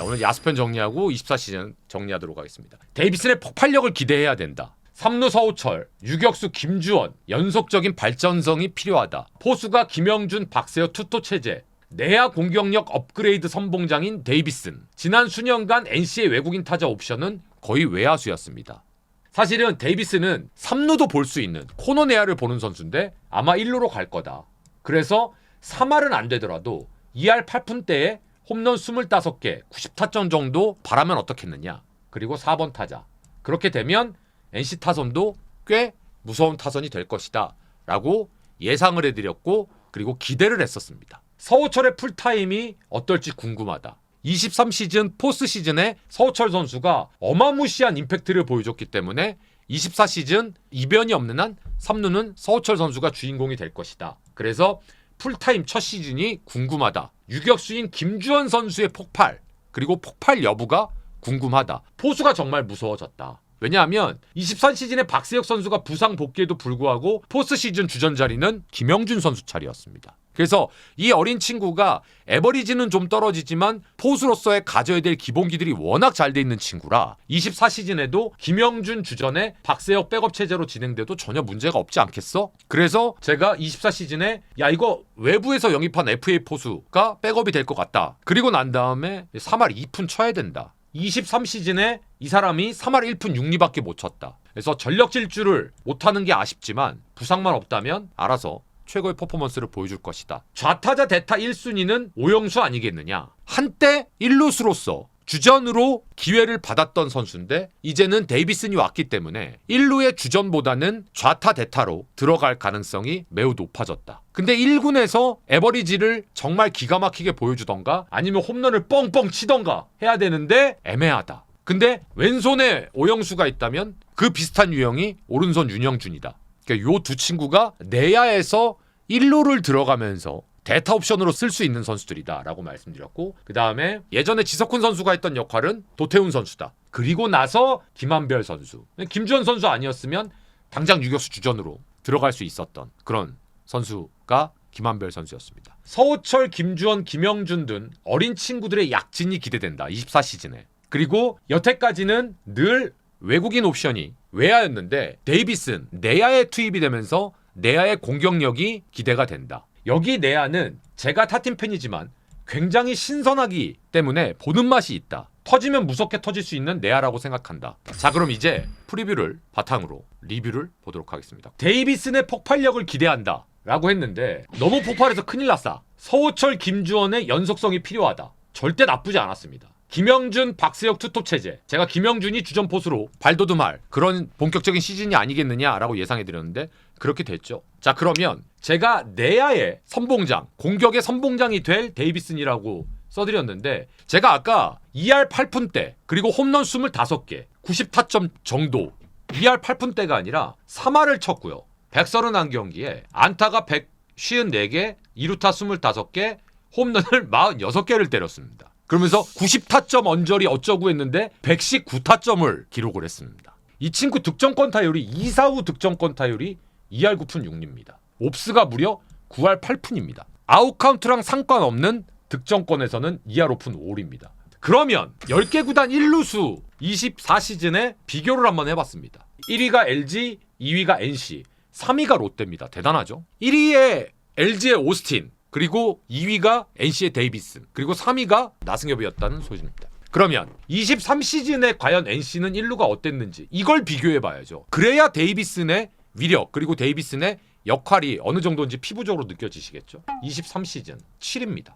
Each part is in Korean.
자, 오늘 야수편 정리하고 24시즌 정리하도록 하겠습니다. 데이비슨의 폭발력을 기대해야 된다. 3루 서우철, 유격수 김주원, 연속적인 발전성이 필요하다. 포수가 김영준, 박세호 투토 체제. 내야 공격력 업그레이드 선봉장인 데이비슨. 지난 수년간 NC의 외국인 타자 옵션은 거의 외야수였습니다. 사실은 데이비슨은 3루도 볼 수 있는 코너 내야를 보는 선수인데 아마 1루로 갈 거다. 그래서 3할은 안 되더라도 2할 8푼대에 홈런 25개, 90타점 정도 바라면 어떻겠느냐. 그리고 4번 타자. 그렇게 되면 NC 타선도 꽤 무서운 타선이 될 것이다 라고 예상을 해드렸고 그리고 기대를 했었습니다. 서우철의 풀타임이 어떨지 궁금하다. 23시즌 포스트 시즌에 서우철 선수가 어마무시한 임팩트를 보여줬기 때문에 24시즌 이변이 없는 한 3루는 서우철 선수가 주인공이 될 것이다. 그래서 풀타임 첫 시즌이 궁금하다. 유격수인 김주원 선수의 폭발, 그리고 폭발 여부가 궁금하다. 포수가 정말 무서워졌다. 왜냐하면 23시즌에 박세혁 선수가 부상 복귀에도 불구하고 포스트 시즌 주전 자리는 김영준 선수 차례였습니다. 그래서 이 어린 친구가 에버리지는 좀 떨어지지만 포수로서의 가져야 될 기본기들이 워낙 잘 돼 있는 친구라 24시즌에도 김영준 주전에 박세혁 백업 체제로 진행돼도 전혀 문제가 없지 않겠어? 그래서 제가 24시즌에 야 이거 외부에서 영입한 FA 포수가 백업이 될 것 같다. 그리고 난 다음에 3할 2푼 쳐야 된다. 23시즌에 이 사람이 3할 1푼 6리밖에 못 쳤다. 그래서 전력 질주를 못하는 게 아쉽지만 부상만 없다면 알아서 최고의 퍼포먼스를 보여줄 것이다. 좌타자 대타 1순위는 오영수 아니겠느냐. 한때 1루수로서 주전으로 기회를 받았던 선수인데 이제는 데이비슨이 왔기 때문에 1루의 주전보다는 좌타 대타로 들어갈 가능성이 매우 높아졌다. 근데 1군에서 에버리지를 정말 기가 막히게 보여주던가 아니면 홈런을 뻥뻥 치던가 해야 되는데 애매하다. 근데 왼손에 오영수가 있다면 그 비슷한 유형이 오른손 윤영준이다. 그러니까 요 두 친구가 내야에서 1루를 들어가면서 대타 옵션으로 쓸 수 있는 선수들이다 라고 말씀드렸고 그 다음에 예전에 지석훈 선수가 했던 역할은 도태훈 선수다. 그리고 나서 김한별 선수, 김주원 선수 아니었으면 당장 유격수 주전으로 들어갈 수 있었던 그런 선수가 김한별 선수였습니다. 서우철, 김주원, 김영준 등 어린 친구들의 약진이 기대된다. 24시즌에. 그리고 여태까지는 늘 외국인 옵션이 외야였는데 데이비슨 내야에 투입이 되면서 내야의 공격력이 기대가 된다. 여기 내야는 제가 타팀 팬이지만 굉장히 신선하기 때문에 보는 맛이 있다. 터지면 무섭게 터질 수 있는 내야라고 생각한다. 자, 그럼 이제 프리뷰를 바탕으로 리뷰를 보도록 하겠습니다. 데이비슨의 폭발력을 기대한다 라고 했는데 너무 폭발해서 큰일 났다. 서우철, 김주원의 연속성이 필요하다. 절대 나쁘지 않았습니다. 김영준, 박세혁 투톱 체제. 제가 김영준이 주전 포수로 발돋움할 그런 본격적인 시즌이 아니겠느냐라고 예상해드렸는데 그렇게 됐죠. 자, 그러면 제가 내야의 선봉장, 공격의 선봉장이 될 데이비슨이라고 써드렸는데 제가 아까 2할 8푼대 그리고 홈런 25개 90타점 정도 2할 8푼대가 아니라 3할을 쳤고요. 131경기에 안타가 154개 2루타 25개 홈런을 46개를 때렸습니다. 그러면서 90타점 언저리 어쩌고 했는데 119타점을 기록을 했습니다. 이 친구 득점권 타율이 2사후 득점권 타율이 2할 9푼 6리입니다. 옵스가 무려 9할 8푼입니다. 아웃카운트랑 상관없는 득점권에서는 2할 5푼 5리입니다. 그러면 10개 구단 1루수 24시즌에 비교를 한번 해봤습니다. 1위가 LG, 2위가 NC, 3위가 롯데입니다. 대단하죠? 1위에 LG의 오스틴, 그리고 2위가 NC의 데이비슨, 그리고 3위가 나승엽이었다는 소식입니다. 그러면 23시즌에 과연 NC는 1루가 어땠는지 이걸 비교해봐야죠. 그래야 데이비슨의 위력 그리고 데이비슨의 역할이 어느 정도인지 피부적으로 느껴지시겠죠. 23시즌 7위입니다.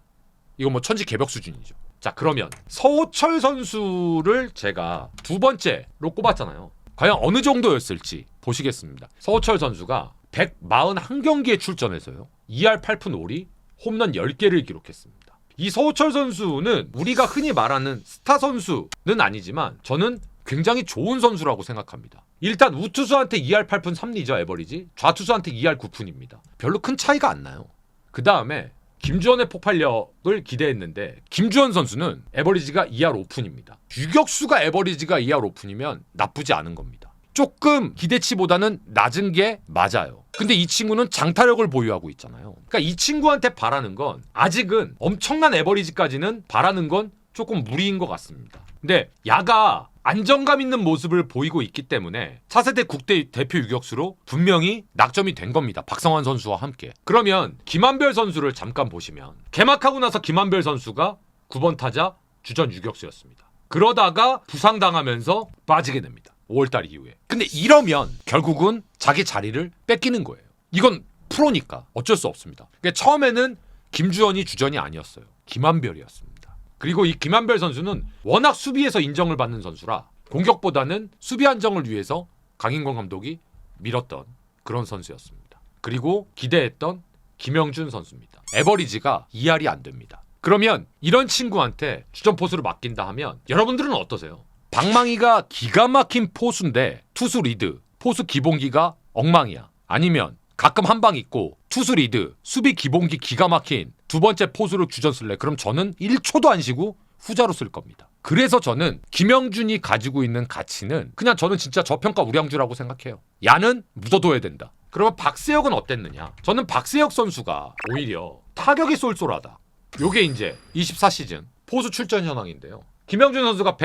이거 뭐 천지 개벽 수준이죠. 자, 그러면 서우철 선수를 제가 두 번째로 꼽았잖아요. 과연 어느 정도였을지 보시겠습니다. 서우철 선수가 141경기에 출전해서요 2할 8푼 5리 홈런 10개를 기록했습니다. 이 서우철 선수는 우리가 흔히 말하는 스타 선수는 아니지만 저는 굉장히 좋은 선수라고 생각합니다. 일단 우투수한테 2할 8푼 3리죠 에버리지. 좌투수한테 2할 9푼입니다. 별로 큰 차이가 안 나요. 그 다음에 김주원의 폭발력을 기대했는데 김주원 선수는 에버리지가 2할 5푼입니다. 유격수가 에버리지가 2할 5푼이면 나쁘지 않은 겁니다. 조금 기대치보다는 낮은 게 맞아요. 근데 이 친구는 장타력을 보유하고 있잖아요. 그러니까 이 친구한테 바라는 건 아직은 엄청난 에버리지까지는 바라는 건 조금 무리인 것 같습니다. 근데 야가 안정감 있는 모습을 보이고 있기 때문에 차세대 국대 대표 유격수로 분명히 낙점이 된 겁니다. 박성환 선수와 함께. 그러면 김한별 선수를 잠깐 보시면 개막하고 나서 김한별 선수가 9번 타자 주전 유격수였습니다. 그러다가 부상당하면서 빠지게 됩니다. 5월달 이후에. 근데 이러면 결국은 자기 자리를 뺏기는 거예요. 이건 프로니까 어쩔 수 없습니다. 그러니까 처음에는 김주원이 주전이 아니었어요. 김한별이었습니다. 그리고 이 김한별 선수는 워낙 수비에서 인정을 받는 선수라 공격보다는 수비 안정을 위해서 강인권 감독이 밀었던 그런 선수였습니다. 그리고 기대했던 김영준 선수입니다. 에버리지가 2할이 안 됩니다. 그러면 이런 친구한테 주전 포수를 맡긴다 하면 여러분들은 어떠세요? 방망이가 기가 막힌 포수인데 투수 리드, 포수 기본기가 엉망이야. 아니면 가끔 한 방 있고 투수 리드, 수비 기본기 기가 막힌 두 번째 포수를 주전 쓸래? 그럼 저는 1초도 안 쉬고 후자로 쓸 겁니다. 그래서 저는 김영준이 가지고 있는 가치는 그냥 저는 진짜 저평가 우량주라고 생각해요. 야는 묻어둬야 된다. 그러면 박세혁은 어땠느냐? 저는 박세혁 선수가 오히려 타격이 쏠쏠하다. 요게 이제 24시즌 포수 출전 현황인데요. 김영준 선수가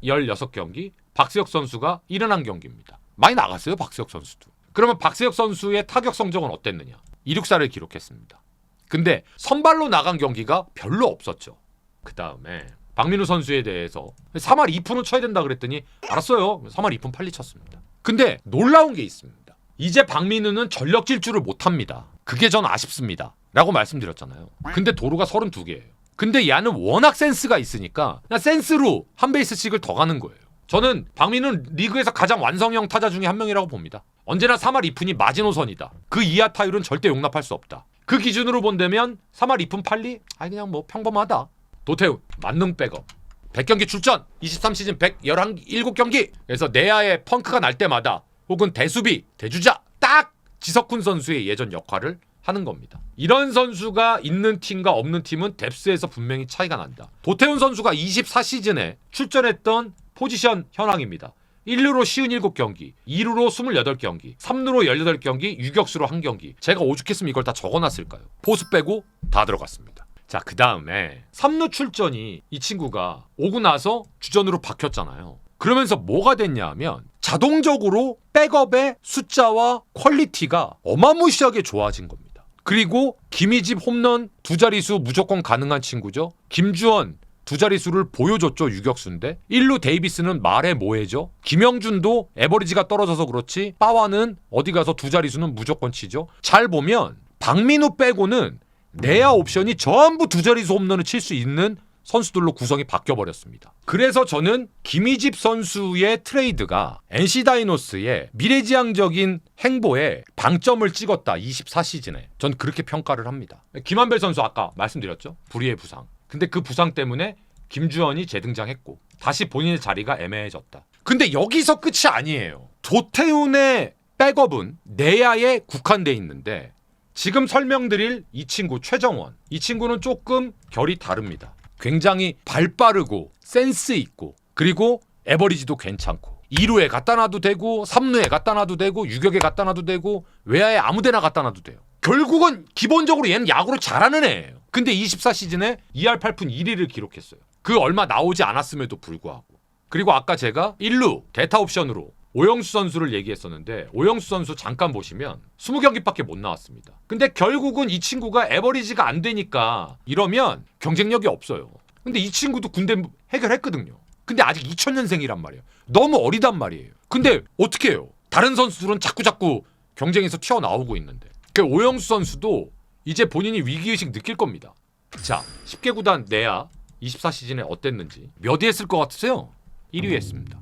116경기, 박세혁 선수가 71경기입니다. 많이 나갔어요, 박세혁 선수도. 그러면 박세혁 선수의 타격 성적은 어땠느냐? 264를 기록했습니다. 근데 선발로 나간 경기가 별로 없었죠. 그 다음에 박민우 선수에 대해서 3할 2푼은 쳐야 된다 그랬더니 알았어요. 3할 2푼 빨리 쳤습니다. 근데 놀라운 게 있습니다. 이제 박민우는 전력 질주를 못합니다. 그게 전 아쉽습니다. 라고 말씀드렸잖아요. 근데 도루가 32개예요. 근데 야는 워낙 센스가 있으니까 그냥 센스로 한 베이스씩을 더 가는 거예요. 저는 박민우는 리그에서 가장 완성형 타자 중에 한 명이라고 봅니다. 언제나 3할 2푼이 마지노선이다. 그 이하 타율은 절대 용납할 수 없다. 그 기준으로 본다면 3할 2푼 8리? 아니 그냥 뭐 평범하다. 도태훈 만능 백업 100경기 출전 23시즌 117경기 그래서 내야에 펑크가 날 때마다 혹은 대수비 대주자 딱 지석훈 선수의 예전 역할을 하는 겁니다. 이런 선수가 있는 팀과 없는 팀은 뎁스에서 분명히 차이가 난다. 도태훈 선수가 24시즌에 출전했던 포지션 현황입니다. 1루로 57경기, 2루로 28경기, 3루로 18경기, 유격수로 1경기. 제가 오죽했으면 이걸 다 적어놨을까요? 포수 빼고 다 들어갔습니다. 자, 그 다음에 3루 출전이 이 친구가 오고 나서 주전으로 바뀌었잖아요. 그러면서 뭐가 됐냐 하면 자동적으로 백업의 숫자와 퀄리티가 어마무시하게 좋아진 겁니다. 그리고 김희집 홈런 2자릿수 무조건 가능한 친구죠. 김주원 2자릿수를 보여줬죠. 유격수인데 1루 데이비스는 말해 뭐해죠. 김영준도 에버리지가 떨어져서 그렇지 빠와는 어디 가서 2자릿수는 무조건 치죠. 잘 보면 박민우 빼고는 내야 옵션이 전부 2자릿수 홈런을 칠 수 있는 선수들로 구성이 바뀌어버렸습니다. 그래서 저는 김희집 선수의 트레이드가 NC 다이노스의 미래지향적인 행보에 방점을 찍었다. 24시즌에. 전 그렇게 평가를 합니다. 김한별 선수 아까 말씀드렸죠. 불의의 부상. 근데 그 부상 때문에 김주원이 재등장했고 다시 본인의 자리가 애매해졌다. 근데 여기서 끝이 아니에요. 조태훈의 백업은 내야에 국한돼 있는데 지금 설명드릴 이 친구 최정원. 이 친구는 조금 결이 다릅니다. 굉장히 발빠르고 센스 있고 그리고 에버리지도 괜찮고 2루에 갖다 놔도 되고 3루에 갖다 놔도 되고 유격에 갖다 놔도 되고 외야에 아무데나 갖다 놔도 돼요. 결국은 기본적으로 얘는 야구를 잘하는 애예요. 근데 24시즌에 2할 8푼 1리를 기록했어요. 그 얼마 나오지 않았음에도 불구하고. 그리고 아까 제가 1루 대타 옵션으로 오영수 선수를 얘기했었는데 오영수 선수 잠깐 보시면 20경기밖에 못 나왔습니다. 근데 결국은 이 친구가 에버리지가 안 되니까 이러면 경쟁력이 없어요. 근데 이 친구도 군대 해결했거든요. 근데 아직 2000년생이란 말이에요. 너무 어리단 말이에요. 근데 어떻게 해요? 다른 선수들은 자꾸 경쟁에서 튀어나오고 있는데. 그 오영수 선수도 이제 본인이 위기의식 느낄 겁니다. 자, 10개 구단 내야 24시즌에 어땠는지 몇 위 했을 것 같으세요? 1위 했습니다.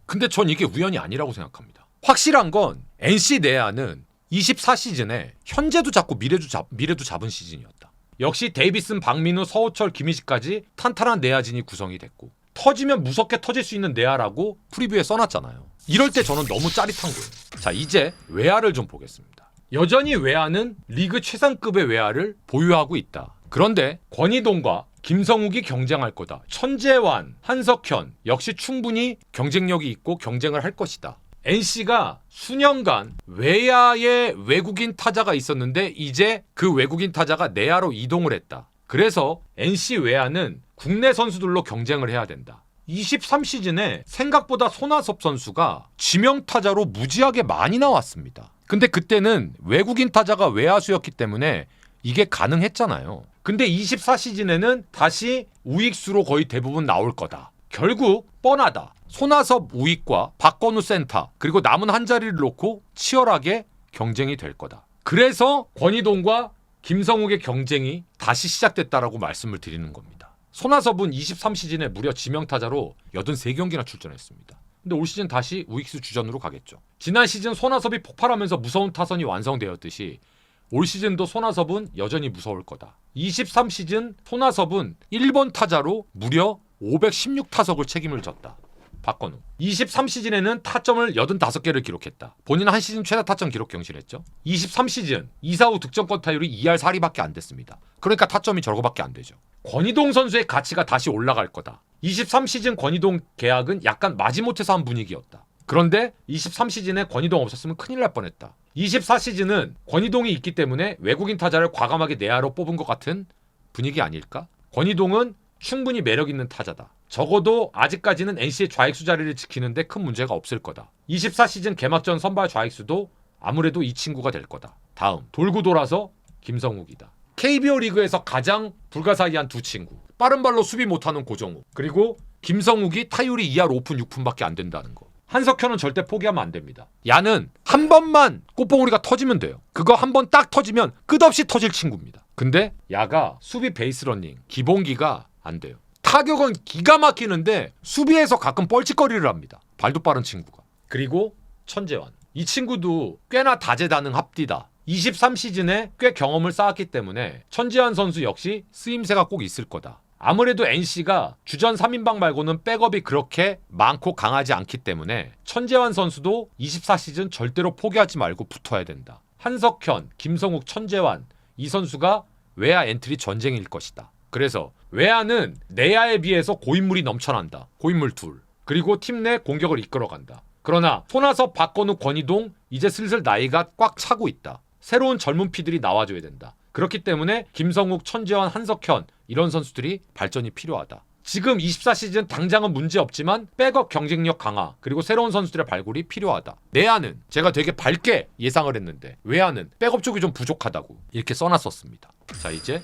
근데 전 이게 우연이 아니라고 생각합니다. 확실한 건 NC 내야는 24시즌에 현재도 잡고 미래도 잡은 시즌이었다. 역시 데이비슨, 박민우, 서호철, 김희식까지 탄탄한 내야진이 구성이 됐고 터지면 무섭게 터질 수 있는 내야라고 프리뷰에 써놨잖아요. 이럴 때 저는 너무 짜릿한 거예요. 자, 이제 외야를 좀 보겠습니다. 여전히 외야는 리그 최상급의 외야를 보유하고 있다. 그런데 권희동과 김성욱이 경쟁할 거다. 천재환, 한석현 역시 충분히 경쟁력이 있고 경쟁을 할 것이다. NC가 수년간 외야에 외국인 타자가 있었는데 이제 그 외국인 타자가 내야로 이동을 했다. 그래서 NC 외야는 국내 선수들로 경쟁을 해야 된다. 23시즌에 생각보다 손아섭 선수가 지명타자로 무지하게 많이 나왔습니다. 근데 그때는 외국인 타자가 외야수였기 때문에 이게 가능했잖아요. 근데 24시즌에는 다시 우익수로 거의 대부분 나올 거다. 결국 뻔하다. 손아섭 우익과 박건우 센터 그리고 남은 한 자리를 놓고 치열하게 경쟁이 될 거다. 그래서 권희동과 김성욱의 경쟁이 다시 시작됐다라고 말씀을 드리는 겁니다. 손아섭은 23시즌에 무려 지명타자로 83경기나 출전했습니다. 근데 올 시즌 다시 우익수 주전으로 가겠죠. 지난 시즌 손아섭이 폭발하면서 무서운 타선이 완성되었듯이 올 시즌도 손아섭은 여전히 무서울 거다. 23시즌 손아섭은 1번 타자로 무려 516타석을 책임을 졌다. 박건우. 23시즌에는 타점을 85개를 기록했다. 본인은 한 시즌 최다 타점 기록 경신했죠. 23시즌 2사후 득점권 타율이 2할 4리밖에 안 됐습니다. 그러니까 타점이 저거밖에 안 되죠. 권희동 선수의 가치가 다시 올라갈 거다. 23시즌 권희동 계약은 약간 마지못해서 한 분위기였다. 그런데 23시즌에 권희동 없었으면 큰일 날 뻔했다. 24시즌은 권희동이 있기 때문에 외국인 타자를 과감하게 내야로 뽑은 것 같은 분위기 아닐까? 권희동은 충분히 매력 있는 타자다. 적어도 아직까지는 NC의 좌익수 자리를 지키는데 큰 문제가 없을 거다. 24시즌 개막전 선발 좌익수도 아무래도 이 친구가 될 거다. 다음 돌고 돌아서 김성욱이다. KBO 리그에서 가장 불가사의한 두 친구. 빠른 발로 수비 못하는 고정욱. 그리고 김성욱이 타율이 2할 5푼 6푼밖에 안 된다는 거. 한석현은 절대 포기하면 안 됩니다. 야는 한 번만 꽃봉오리가 터지면 돼요. 그거 한 번 딱 터지면 끝없이 터질 친구입니다. 근데 야가 수비 베이스러닝 기본기가 안 돼요. 타격은 기가 막히는데 수비에서 가끔 뻘짓거리를 합니다. 발도 빠른 친구가. 그리고 천재환. 이 친구도 꽤나 다재다능 합디다. 23시즌에 꽤 경험을 쌓았기 때문에 천재환 선수 역시 쓰임새가 꼭 있을 거다. 아무래도 NC가 주전 3인방 말고는 백업이 그렇게 많고 강하지 않기 때문에 천재환 선수도 24시즌 절대로 포기하지 말고 붙어야 된다. 한석현, 김성욱, 천재환 이 선수가 외야 엔트리 전쟁일 것이다. 그래서 외야는 내야에 비해서 고인물이 넘쳐난다. 고인물 둘. 그리고 팀 내 공격을 이끌어간다. 그러나 손아섭, 박건우, 권희동 이제 슬슬 나이가 꽉 차고 있다. 새로운 젊은 피들이 나와줘야 된다. 그렇기 때문에 김성욱, 천재환, 한석현 이런 선수들이 발전이 필요하다. 지금 24시즌 당장은 문제없지만 백업 경쟁력 강화 그리고 새로운 선수들의 발굴이 필요하다. 내야는 제가 되게 밝게 예상을 했는데 외야는 백업 쪽이 좀 부족하다고 이렇게 써놨었습니다. 자 이제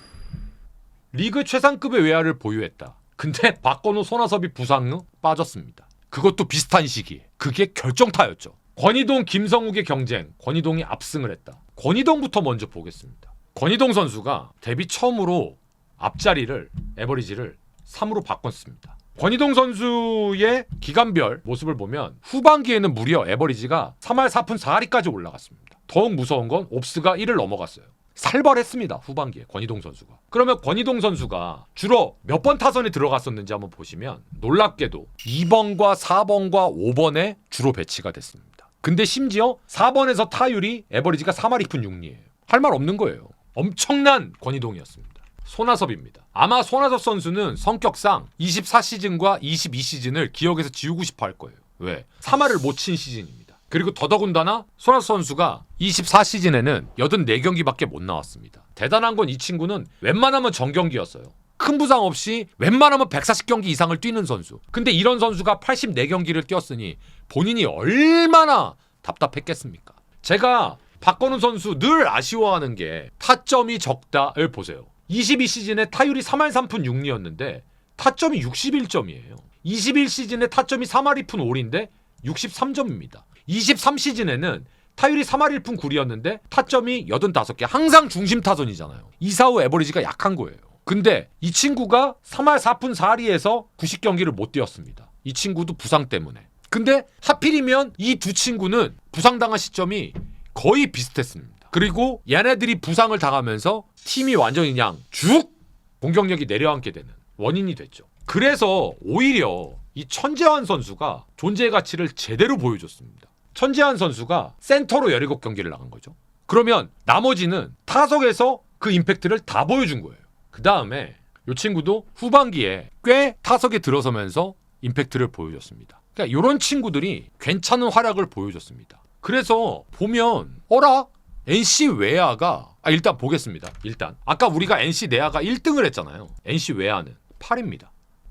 리그 최상급의 외야를 보유했다. 근데 박건우, 손아섭이 부상 후 빠졌습니다. 그것도 비슷한 시기에. 그게 결정타였죠. 권희동, 김성욱의 경쟁. 권희동이 압승을 했다. 권희동부터 먼저 보겠습니다. 권희동 선수가 데뷔 처음으로 앞자리를 에버리지를 3으로 바꿨습니다. 권희동 선수의 기간별 모습을 보면 후반기에는 무려 에버리지가 3할 4푼 4리까지 올라갔습니다. 더욱 무서운 건 옵스가 1을 넘어갔어요. 살벌했습니다. 후반기에 권희동 선수가. 그러면 권희동 선수가 주로 몇 번 타선에 들어갔었는지 한번 보시면 놀랍게도 2번과 4번과 5번에 주로 배치가 됐습니다. 근데 심지어 4번에서 타율이 에버리지가 3할 2푼 6리예요. 할 말 없는 거예요. 엄청난 권희동이었습니다. 손아섭입니다. 아마 손아섭 선수는 성격상 24시즌과 22시즌을 기억에서 지우고 싶어 할 거예요. 왜? 3할을 못 친 시즌입니다. 그리고 더더군다나 손아섭 선수가 24시즌에는 84경기밖에 못 나왔습니다. 대단한 건 이 친구는 웬만하면 정경기였어요. 큰 부상 없이 웬만하면 140경기 이상을 뛰는 선수. 근데 이런 선수가 84경기를 뛰었으니 본인이 얼마나 답답했겠습니까? 제가 박건우 선수 늘 아쉬워하는 게 타점이 적다를 보세요. 22시즌에 타율이 3할 3푼 6리였는데 타점이 61점이에요. 21시즌에 타점이 3할 2푼 5리인데 63점입니다. 23시즌에는 타율이 3할 1푼 9리였는데 타점이 85개. 항상 중심 타선이잖아요. 2사후 에버리지가 약한 거예요. 근데 이 친구가 3할 4푼 4리에서 90경기를 못 뛰었습니다. 이 친구도 부상 때문에. 근데 하필이면 이 두 친구는 부상당한 시점이 거의 비슷했습니다. 그리고 얘네들이 부상을 당하면서 팀이 완전히 그냥 쭉 공격력이 내려앉게 되는 원인이 됐죠. 그래서 오히려 이 천재환 선수가 존재의 가치를 제대로 보여줬습니다. 천재환 선수가 센터로 17경기를 나간 거죠. 그러면 나머지는 타석에서 그 임팩트를 다 보여준 거예요. 그 다음에 이 친구도 후반기에 꽤 타석에 들어서면서 임팩트를 보여줬습니다. 그러니까 이런 친구들이 괜찮은 활약을 보여줬습니다. 그래서 보면 어라? NC 외야가 일단 보겠습니다. 일단 아까 우리가 NC 내야가 1등을 했잖아요. NC 외야는 8입니다.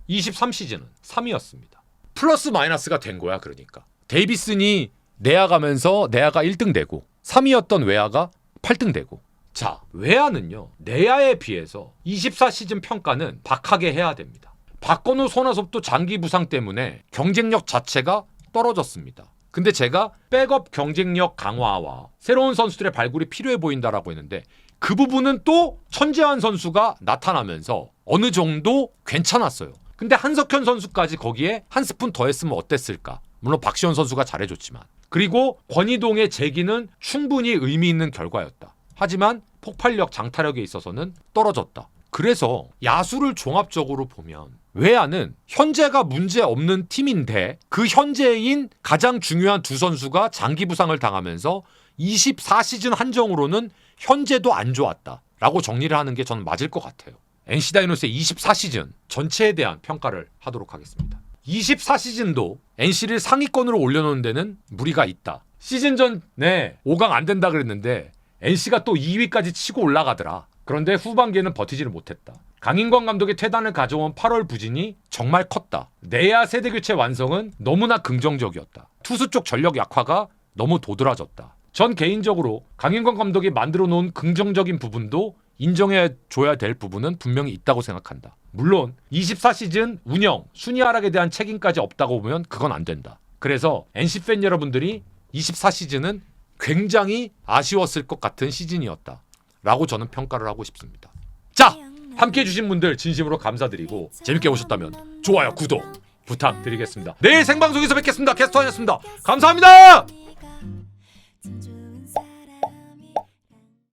23시즌은 3위였습니다. 플러스 마이너스가 된 거야. 그러니까 데이비슨이 내야 가면서 내야가 1등 되고 3위였던 외야가 8등 되고. 자, 외야는요 내야에 비해서 24시즌 평가는 박하게 해야 됩니다. 박건우 손아섭도 장기 부상 때문에 경쟁력 자체가 떨어졌습니다. 근데 제가 백업 경쟁력 강화와 새로운 선수들의 발굴이 필요해 보인다라고 했는데 그 부분은 또 천재환 선수가 나타나면서 어느 정도 괜찮았어요. 근데 한석현 선수까지 거기에 한 스푼 더 했으면 어땠을까? 물론 박시원 선수가 잘해줬지만. 그리고 권희동의 재기는 충분히 의미 있는 결과였다. 하지만 폭발력, 장타력에 있어서는 떨어졌다. 그래서 야수를 종합적으로 보면 외야는 현재가 문제 없는 팀인데 그 현재인 가장 중요한 두 선수가 장기 부상을 당하면서 24시즌 한정으로는 현재도 안 좋았다라고 정리를 하는 게 저는 맞을 것 같아요. NC 다이노스의 24시즌 전체에 대한 평가를 하도록 하겠습니다. 24시즌도 NC를 상위권으로 올려놓은 데는 무리가 있다. 시즌 전에 5강 안 된다 그랬는데 NC가 또 2위까지 치고 올라가더라. 그런데 후반기에는 버티지를 못했다. 강인권 감독의 퇴단을 가져온 8월 부진이 정말 컸다. 내야 세대교체 완성은 너무나 긍정적이었다. 투수 쪽 전력 약화가 너무 도드라졌다. 전 개인적으로 강인권 감독이 만들어 놓은 긍정적인 부분도 인정해줘야 될 부분은 분명히 있다고 생각한다. 물론 24시즌 운영, 순위 하락에 대한 책임까지 없다고 보면 그건 안 된다. 그래서 NC팬 여러분들이 24시즌은 굉장히 아쉬웠을 것 같은 시즌이었다 라고 저는 평가를 하고 싶습니다. 자, 함께해 주신 분들 진심으로 감사드리고 재밌게 보셨다면 좋아요, 구독 부탁드리겠습니다. 내일 생방송에서 뵙겠습니다. 캐스터였습니다. 감사합니다.